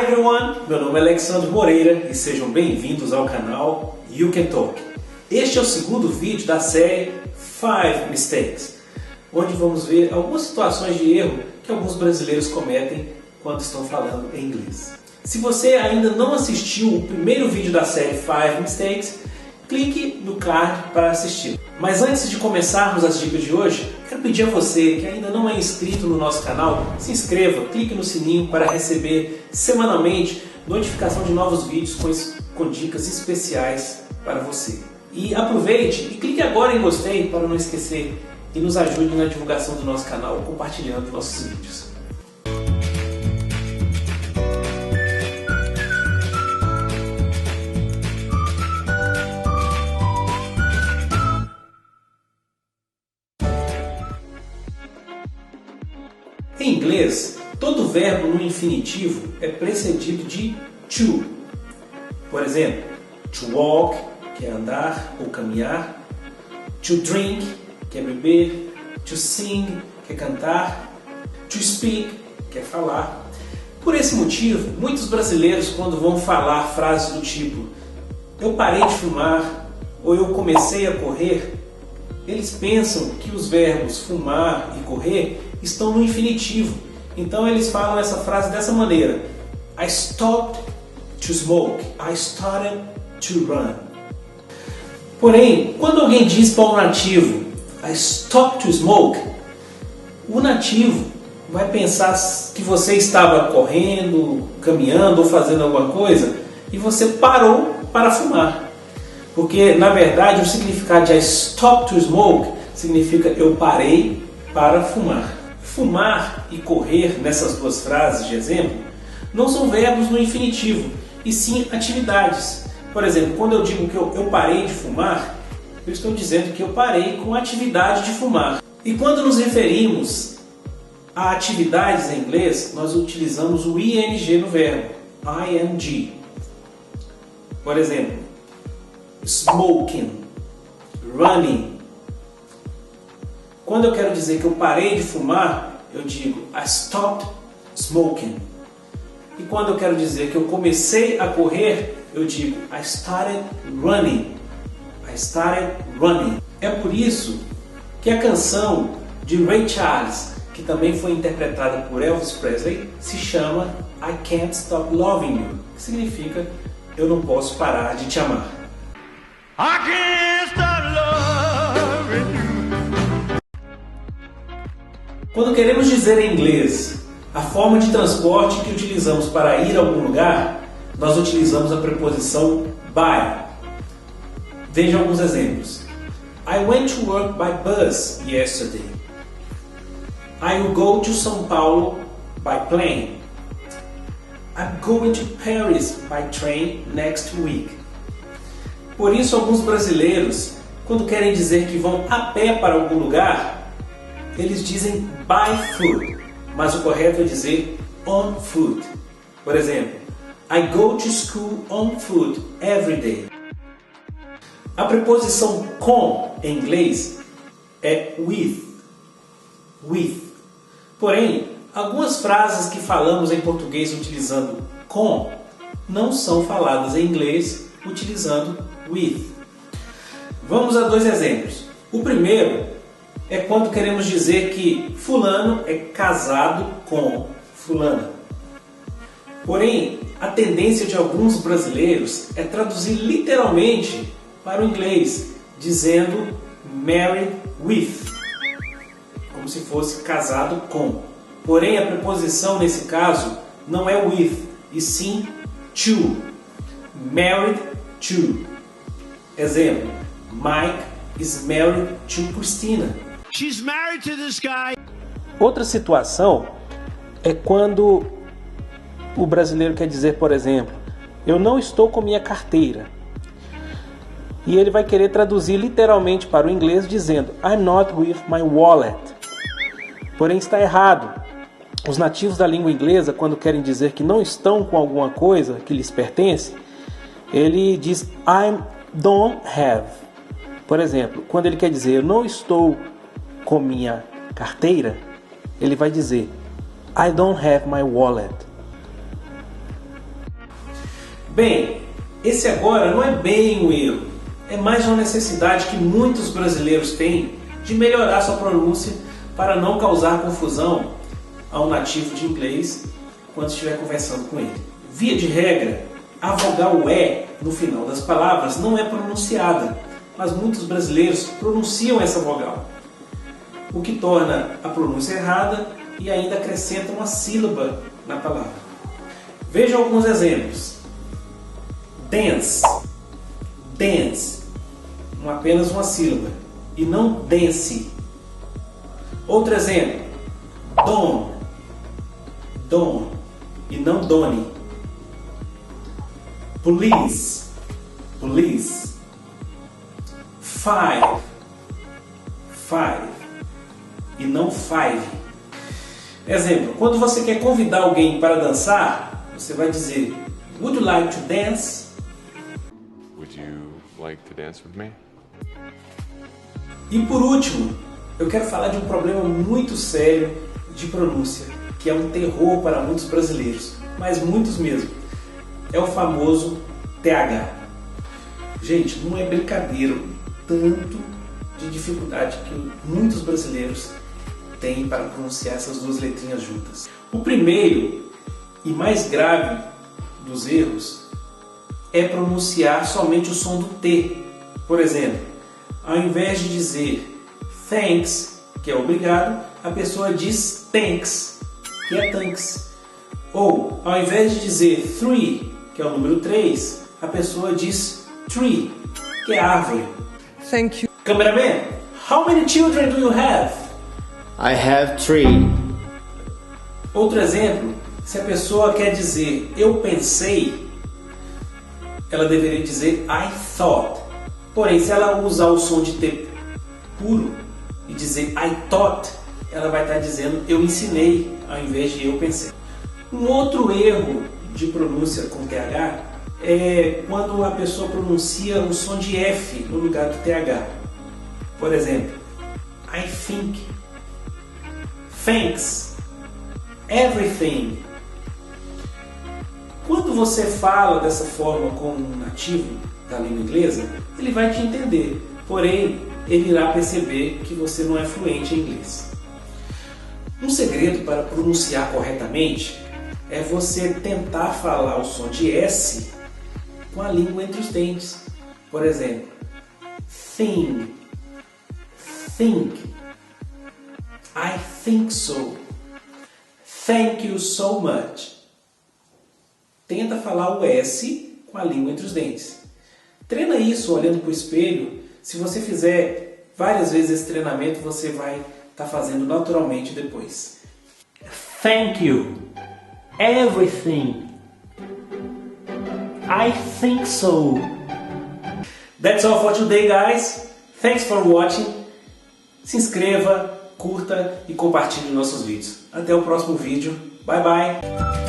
everyone, meu nome é Alexandre Moreira e sejam bem-vindos ao canal You Can Talk. Este é o segundo vídeo da série 5 Mistakes, onde vamos ver algumas situações de erro que alguns brasileiros cometem quando estão falando em inglês. Se você ainda não assistiu o primeiro vídeo da série 5 Mistakes, clique no card para assistir. Mas antes de começarmos as dicas de hoje, quero pedir a você que ainda não é inscrito no nosso canal, se inscreva, clique no sininho para receber semanalmente notificação de novos vídeos com dicas especiais para você. E aproveite e clique agora em gostei para não esquecer e nos ajude na divulgação do nosso canal compartilhando nossos vídeos. Em inglês, todo verbo no infinitivo é precedido de to. Por exemplo, to walk, que é andar ou caminhar, to drink, que é beber, to sing, que é cantar, to speak, que é falar. Por esse motivo, muitos brasileiros, quando vão falar frases do tipo eu parei de fumar ou eu comecei a correr, eles pensam que os verbos fumar e correr estão no infinitivo. Então eles falam essa frase dessa maneira: I stopped to smoke, I started to run. Porém, quando alguém diz para um nativo I stopped to smoke, o nativo vai pensar que você estava correndo, caminhando ou fazendo alguma coisa e você parou para fumar. Porque, na verdade, o significado de I stopped to smoke significa eu parei para fumar. Fumar e correr, nessas duas frases de exemplo, não são verbos no infinitivo, e sim atividades. Por exemplo, quando eu digo que eu parei de fumar, eu estou dizendo que eu parei com a atividade de fumar. E quando nos referimos a atividades em inglês, nós utilizamos o ing no verbo, ing. Por exemplo, smoking, running. Quando eu quero dizer que eu parei de fumar, eu digo I stopped smoking. E quando eu quero dizer que eu comecei a correr, eu digo I started running. I started running. É por isso que a canção de Ray Charles, que também foi interpretada por Elvis Presley, se chama I Can't Stop Loving You, que significa eu não posso parar de te amar. I can't stop loving you. Quando queremos dizer em inglês a forma de transporte que utilizamos para ir a algum lugar, nós utilizamos a preposição by. Veja alguns exemplos. I went to work by bus yesterday. I will go to São Paulo by plane. I'm going to Paris by train next week. Por isso, alguns brasileiros, quando querem dizer que vão a pé para algum lugar, eles dizem by foot, mas o correto é dizer on foot. Por exemplo, I go to school on foot every day. A preposição com em inglês é with. With. Porém, algumas frases que falamos em português utilizando com não são faladas em inglês utilizando with. Vamos a dois exemplos. O primeiro é quando queremos dizer que fulano é casado com fulana. Porém, a tendência de alguns brasileiros é traduzir literalmente para o inglês, dizendo married with, como se fosse casado com. Porém, a preposição nesse caso não é with, e sim to. Married to. Exemplo, Mike is married to Christina. She's married to this guy. Outra situação é quando o brasileiro quer dizer, por exemplo, eu não estou com minha carteira. E ele vai querer traduzir literalmente para o inglês dizendo I'm not with my wallet. Porém está errado. Os nativos da língua inglesa, quando querem dizer que não estão com alguma coisa que lhes pertence, ele diz I don't have. Por exemplo, quando ele quer dizer eu não estou com minha carteira, ele vai dizer I don't have my wallet. Bem, esse agora não é bem um erro, é mais uma necessidade que muitos brasileiros têm de melhorar sua pronúncia para não causar confusão ao nativo de inglês quando estiver conversando com ele. Via de regra, a vogal E no final das palavras não é pronunciada, mas muitos brasileiros pronunciam essa vogal, o que torna a pronúncia errada e ainda acrescenta uma sílaba na palavra. Veja alguns exemplos. Dance, dance, apenas uma sílaba, e não dance. Outro exemplo, don, don, e não doni. Police, police. Five, five, e não five. Exemplo, quando você quer convidar alguém para dançar, você vai dizer, would you like to dance? Would you like to dance with me? E por último, eu quero falar de um problema muito sério de pronúncia, que é um terror para muitos brasileiros, mas muitos mesmo. É o famoso TH. Gente, não é brincadeira o tanto de dificuldade que muitos brasileiros têm para pronunciar essas duas letrinhas juntas. O primeiro e mais grave dos erros é pronunciar somente o som do T. Por exemplo, ao invés de dizer thanks, que é obrigado, a pessoa diz thanks, que é thanks. Ou, ao invés de dizer three, que é o número 3, a pessoa diz tree, que é árvore. Thank you. Cameraman, how many children do you have? I have 3. Outro exemplo, se a pessoa quer dizer eu pensei, ela deveria dizer I thought. Porém, se ela usar o som de T puro e dizer I taught, ela vai estar dizendo eu ensinei, ao invés de eu pensei. Um outro erro de pronúncia com TH é quando a pessoa pronuncia o som de F no lugar do TH. Por exemplo, I think, thanks, everything. Quando você fala dessa forma com um nativo da língua inglesa, ele vai te entender, porém ele irá perceber que você não é fluente em inglês. Um segredo para pronunciar corretamente é você tentar falar o som de S com a língua entre os dentes. Por exemplo, think, think, I think so, thank you so much. Tenta falar o S com a língua entre os dentes. Treina isso olhando para o espelho. Se você fizer várias vezes esse treinamento, você vai estar fazendo naturalmente depois. Thank you. Everything. I think so. That's all for today, guys. Thanks for watching. Se inscreva, curta e compartilhe nossos vídeos. Até o próximo vídeo. Bye bye.